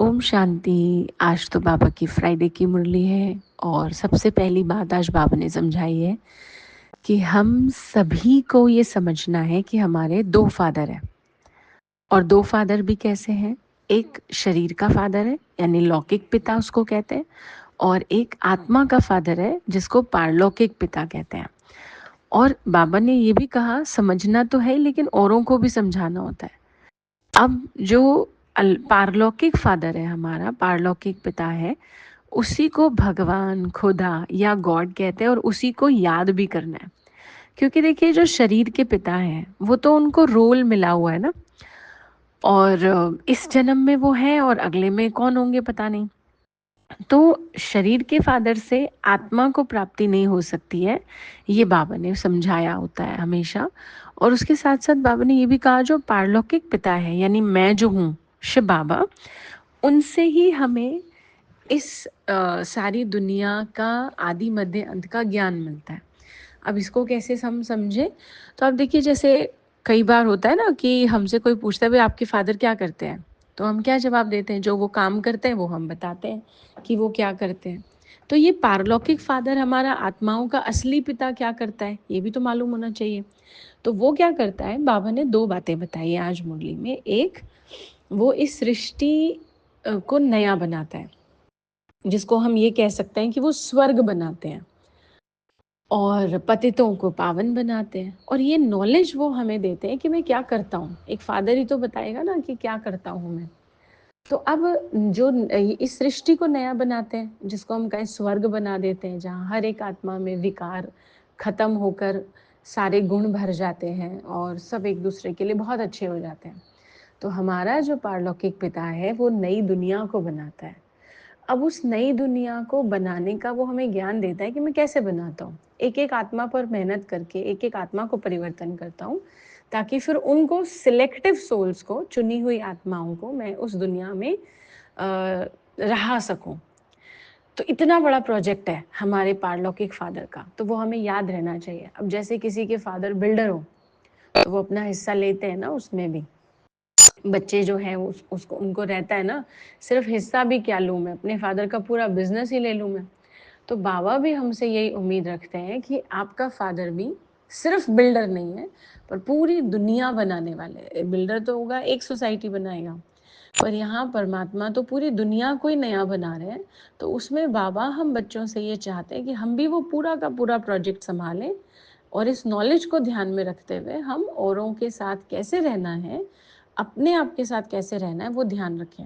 ओम शांति। आज तो बाबा की फ्राइडे की मुरली है और सबसे पहली बात आज बाबा ने समझाई है कि हम सभी को ये समझना है कि हमारे दो फादर हैं। और दो फादर भी कैसे हैं? एक शरीर का फादर है यानी लौकिक पिता उसको कहते हैं, और एक आत्मा का फादर है जिसको पारलौकिक पिता कहते हैं। और बाबा ने ये भी कहा समझना तो है लेकिन औरों को भी समझाना होता है। अब जो पारलौकिक फादर है, हमारा पारलौकिक पिता है, उसी को भगवान, खुदा या गॉड कहते हैं और उसी को याद भी करना है। क्योंकि देखिए जो शरीर के पिता हैं वो तो उनको रोल मिला हुआ है ना, और इस जन्म में वो हैं और अगले में कौन होंगे पता नहीं। तो शरीर के फादर से आत्मा को प्राप्ति नहीं हो सकती है, ये बाबा ने समझाया होता है हमेशा। और उसके साथ साथ बाबा ने ये भी कहा जो पारलौकिक पिता है यानी मैं जो हूँ, शिव बाबा, उनसे ही हमें इस सारी दुनिया का आदि मध्य अंत का ज्ञान मिलता है। अब इसको कैसे हम समझे? तो अब देखिए जैसे कई बार होता है ना कि हमसे कोई पूछता है भाई आपके फादर क्या करते हैं, तो हम क्या जवाब देते हैं? जो वो काम करते हैं वो हम बताते हैं कि वो क्या करते हैं। तो ये पारलौकिक फादर हमारा आत्माओं का असली पिता क्या करता है ये भी तो मालूम होना चाहिए। तो वो क्या करता है, बाबा ने दो बातें बताई आज मुरली में। एक, वो इस सृष्टि को नया बनाता है, जिसको हम ये कह सकते हैं कि वो स्वर्ग बनाते हैं और पतितों को पावन बनाते हैं। और ये नॉलेज वो हमें देते हैं कि मैं क्या करता हूँ। एक फादर ही तो बताएगा ना कि क्या करता हूँ मैं। तो अब जो इस सृष्टि को नया बनाते हैं, जिसको हम कहें स्वर्ग बना देते हैं, जहाँ हर एक आत्मा में विकार खत्म होकर सारे गुण भर जाते हैं और सब एक दूसरे के लिए बहुत अच्छे हो जाते हैं। तो हमारा जो पारलौकिक पिता है वो नई दुनिया को बनाता है। अब उस नई दुनिया को बनाने का वो हमें ज्ञान देता है कि मैं कैसे बनाता हूँ। एक-एक आत्मा पर मेहनत करके एक-एक आत्मा को परिवर्तन करता हूँ, ताकि फिर उनको सिलेक्टिव सोल्स को, चुनी हुई आत्माओं को मैं उस दुनिया में रहा सकूँ। तो इतना बड़ा प्रोजेक्ट है हमारे पारलौकिक फादर का, तो वो हमें याद रहना चाहिए। अब जैसे किसी के फादर बिल्डर हो, तो वो अपना हिस्सा लेते हैं ना उसमें भी। बच्चे जो हैं उसको उनको रहता है ना, सिर्फ हिस्सा भी क्या लूँ मैं, अपने फादर का पूरा बिजनेस ही ले लूँ मैं। तो बाबा भी हमसे यही उम्मीद रखते हैं कि आपका फादर भी सिर्फ बिल्डर नहीं है, पर पूरी दुनिया बनाने वाले हैं। बिल्डर तो होगा, एक सोसाइटी बनाएगा, पर यहाँ परमात्मा तो पूरी दुनिया को ही नया बना रहे हैं। तो उसमें बाबा हम बच्चों से ये चाहते हैं कि हम भी वो पूरा का पूरा प्रोजेक्ट संभालें, और इस नॉलेज को ध्यान में रखते हुए हम औरों के साथ कैसे रहना है, अपने आप के साथ कैसे रहना है, वो ध्यान रखें।